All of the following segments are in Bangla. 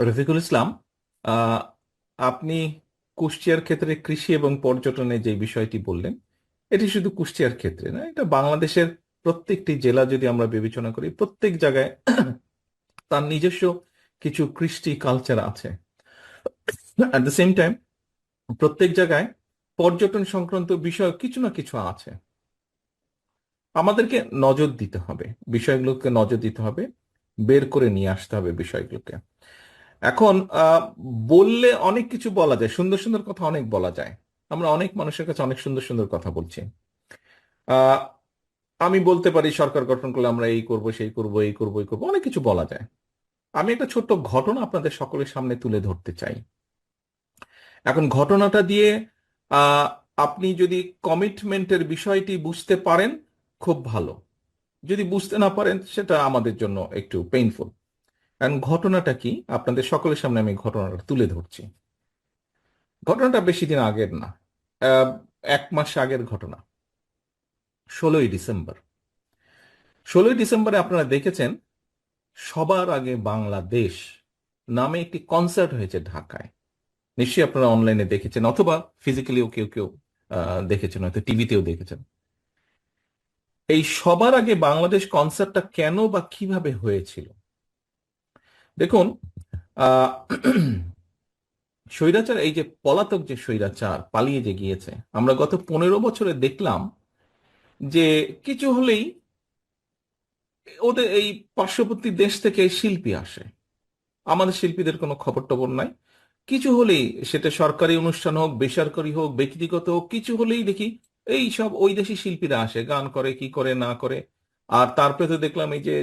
রফিকুল ইসলাম, আহ, আপনি কুষ্টিয়ার ক্ষেত্রে কৃষি এবং পর্যটনের যে বিষয়টি বললেন, এটি শুধু কুষ্টিয়ার ক্ষেত্রে না, এটা বাংলাদেশের প্রত্যেকটি জেলা যদি আমরা বিবেচনা করি, প্রত্যেক জায়গায় তার নিজস্ব কিছু কৃষ্টি কালচার আছে। অ্যাট দ্য সেম টাইম প্রত্যেক জায়গায় পর্যটন সংক্রান্ত বিষয় কিছু না কিছু আছে। আমাদেরকে নজর দিতে হবে, বিষয়গুলোকে নজর দিতে হবে, বের করে নিয়ে আসতে হবে বিষয়গুলোকে। এখন বললে অনেক কিছু বলা যায়, সুন্দর সুন্দর কথা অনেক বলা যায়। আমরা অনেক মানুষের কাছে অনেক সুন্দর সুন্দর কথা বলছি। আহ, আমি বলতে পারি সরকার গঠন করলে আমরা এই করব, সেই করব, এই করব, এই করবো, অনেক কিছু বলা যায়। আমি একটা ছোট্ট ঘটনা আপনাদের সকলের সামনে তুলে ধরতে চাই। এখন ঘটনাটা দিয়ে আহ, আপনি যদি কমিটমেন্টের বিষয়টি বুঝতে পারেন, খুব ভালো। যদি বুঝতে না পারেন, সেটা আমাদের জন্য একটু পেইনফুল। কারণ ঘটনাটা কি, আপনাদের সকলের সামনে আমি ঘটনাটা তুলে ধরছি। ঘটনাটা বেশি দিন আগের না, আহ, 1 মাস আগের ঘটনা। 16ই ডিসেম্বর। 16ই ডিসেম্বরে আপনারা দেখেছেন, সবার আগে বাংলাদেশ নামে একটি কনসার্ট হয়েছে ঢাকায়। নিশ্চয়ই আপনারা অনলাইনে দেখেছেন, অথবা ফিজিক্যালিও কেউ কেউ দেখেছেন, হয়তো টিভিতেও দেখেছেন। এই সবার আগে বাংলাদেশ কনসার্টটা কেন বা কিভাবে হয়েছিল? দেখুন, আহ স্বৈরাচার, এই যে পলাতক যে স্বৈরাচার পালিয়ে যে গিয়েছে, আমরা গত 15 বছরে দেখলাম যে কিছু হলেই ওদের এই পার্শ্ববর্তী দেশ থেকে শিল্পী আসে। আমাদের শিল্পীদের কোনো খবর টবর নাই। কিছু হলেই, সেটা সরকারি অনুষ্ঠান হোক, বেসরকারি হোক, ব্যক্তিগত হোক, কিছু হলেই দেখি এই সব ওই দেশি শিল্পীরা আসে, গান করে, কি করে না করে। আর তারপরে তো দেখলাম এই যে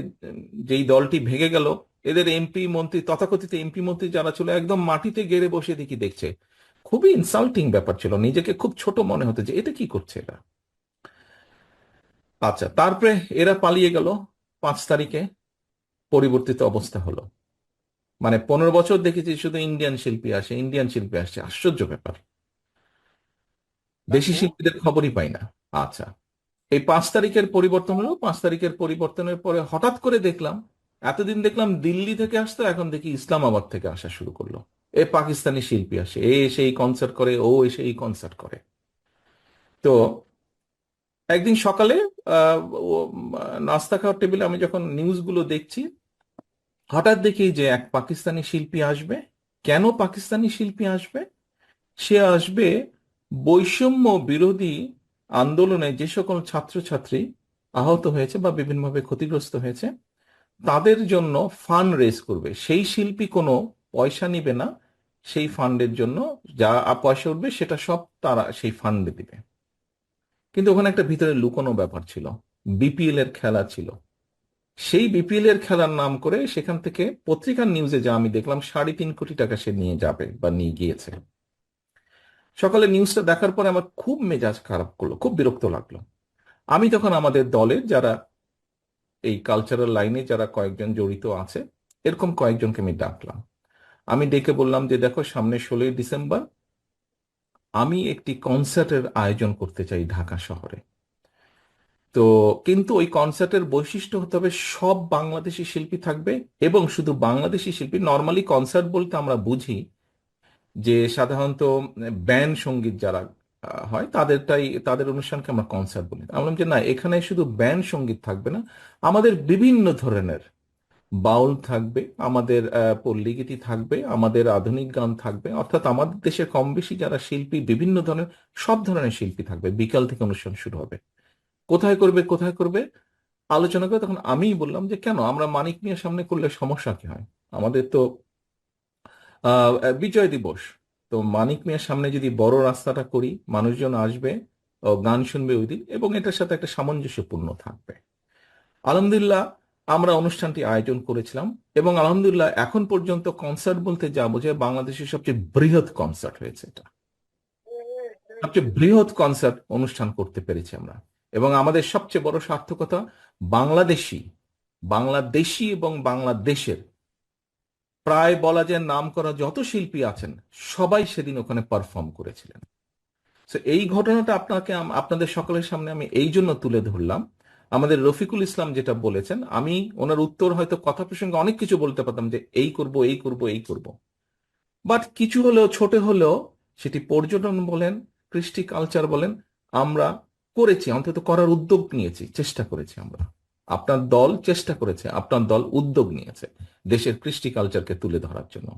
যেই দলটি ভেঙে গেল, এদের এমপি মন্ত্রী, তথাকথিত এমপি মন্ত্রী যারা ছিল, একদম মাটিতে গেড়ে বসে দেখি দেখছে। খুবই ইনসাল্টিং ব্যাপার ছিল, নিজেকে খুব ছোট মনে হতো যে এটা কি করছে এরা। আচ্ছা, তারপরে এরা পালিয়ে গেল। 5 তারিখে পরিবর্তিত অবস্থা হলো। মানে 15 বছর দেখেছি শুধু ইন্ডিয়ান শিল্পী আসে, ইন্ডিয়ান শিল্পী আসছে, আশ্চর্য ব্যাপার। দেশি তারপর শিল্পীদের খবরই পাই না। আচ্ছা, এই 5 তারিখের পরিবর্তন হলো। 5 তারিখের পরিবর্তনের পরে হঠাৎ করে দেখলাম, এতদিন দেখলাম দিল্লি থেকে আসতো, এখন দেখি ইসলামাবাদ থেকে আসা শুরু করলো। এ পাকিস্তানি শিল্পী আসে, এ এসে এই কনসার্ট করে, ও এসে এই কনসার্ট করে। তো একদিন সকালে আহ, নাস্তা খাওয়ার টেবিলে আমি যখন নিউজগুলো দেখছি, হঠাৎ দেখি যে এক পাকিস্তানি শিল্পী আসবে। কেন পাকিস্তানি শিল্পী আসবে? সে আসবে বৈষম্য বিরোধী আন্দোলনে যে সকল ছাত্রছাত্রী আহত হয়েছে বা বিভিন্নভাবে ক্ষতিগ্রস্ত হয়েছে, তাদের জন্য ফান্ড রেজ করবে। সেই শিল্পী কোনো পয়সা নিবে না, সেই ফান্ডের জন্য যা পয়সা উঠবে সেটা সব তারা সেই ফান্ডে দিবে। কিন্তু ওখানে একটা ভিতরে লুকোনো ব্যাপার ছিল, বিপিএল এর খেলা ছিল। সেই বিপিএল এর খেলার নাম করে সেখান থেকে পত্রিকার নিউজে যা আমি দেখলাম, 3.5 কোটি টাকা সে নিয়ে যাবে বা নিয়ে গিয়েছে। সকালে নিউজটা দেখার পরে আমার খুব মেজাজ খারাপ করলো, খুব বিরক্ত লাগলো। আমি তখন আমাদের দলের যারা এই কালচারাল লাইনে যারা কয়েকজন জড়িত আছে, এরকম কয়েকজনকে আমি ডাকলাম। আমি ডেকে বললাম যে দেখো, সামনে 16ই ডিসেম্বর আমি একটি কনসার্টের আয়োজন করতে চাই ঢাকা শহরে। তো কিন্তু ওই কনসার্টের বৈশিষ্ট্য হতে হবে সব বাংলাদেশি শিল্পী থাকবে, এবং শুধু বাংলাদেশি শিল্পী। নর্মালি কনসার্ট বলতে আমরা বুঝি যে সাধারণত ব্যান্ড সঙ্গীত যারা হয় তাদেরটাই, তাদের অনুষ্ঠানকে আমরা কনসার্ট বলি। আমরা বললাম যে না, এখানে শুধু ব্যান্ড সঙ্গীত থাকবে না, আমাদের বিভিন্ন ধরনের বাউল থাকবে, আমাদের পল্লীগীতি থাকবে, আমাদের আধুনিক গান থাকবে। অর্থাৎ আমাদের দেশে কম বেশি যারা শিল্পী, বিভিন্ন ধরনের, সব ধরনের শিল্পী থাকবে। বিকাল থেকে অনুষ্ঠান শুরু হবে। কোথায় করবে, কোথায় করবে আলোচনা করে তখন আমিই বললাম যে কেন আমরা মানিক মিয়ার সামনে করলে সমস্যা কি হয়? আমাদের তো আহ বিজয় দিবস। তো মানিক মিয়ার সামনে যদি বড় রাস্তাটা করি, মানুষজন আসবে, ও গান শুনবে ওই দিন, এবং এটার সাথে একটা সামঞ্জস্যপূর্ণ থাকবে। আলহামদুলিল্লাহ, আমরা অনুষ্ঠানটি আয়োজন করেছিলাম, এবং আলহামদুলিল্লাহ এখন পর্যন্ত কনসার্ট বলতে যা বোঝায়, বাংলাদেশের সবচেয়ে বৃহৎ কনসার্ট হয়েছে এটা। সবচেয়ে বৃহৎ কনসার্ট অনুষ্ঠান করতে পেরেছি আমরা। এবং আমাদের সবচেয়ে বড় সার্থকতা, বাংলাদেশি বাংলাদেশি এবং বাংলাদেশের প্রায় বলা যায় নাম করা যত শিল্পী আছেন, সবাই সেদিন ওখানে পারফর্ম করেছিলেন। তো এই ঘটনাটা আপনাকে আপনাদের সকলের সামনে আমি এই জন্য তুলে ধরলাম। আমাদের রফিকুল ইসলাম যেটা বলেছেন, আমি ওনার উত্তর হয়তো কথা প্রসঙ্গে অনেক কিছু বলতে পারতাম যে এই করব এই করব এই করব, বাট কিছু হলেও ছোট হলেও সেটি পর্যটন বলেন, কৃষ্টি কালচার বলেন, আমরা করেছি, অন্তত করার উদ্যোগ নিয়েছি, চেষ্টা করেছি আমরা। আপনার দল চেষ্টা করেছে, আপনার দল উদ্যোগ নিয়েছে দেশের কৃষ্টি কালচারকে তুলে ধরার জন্য।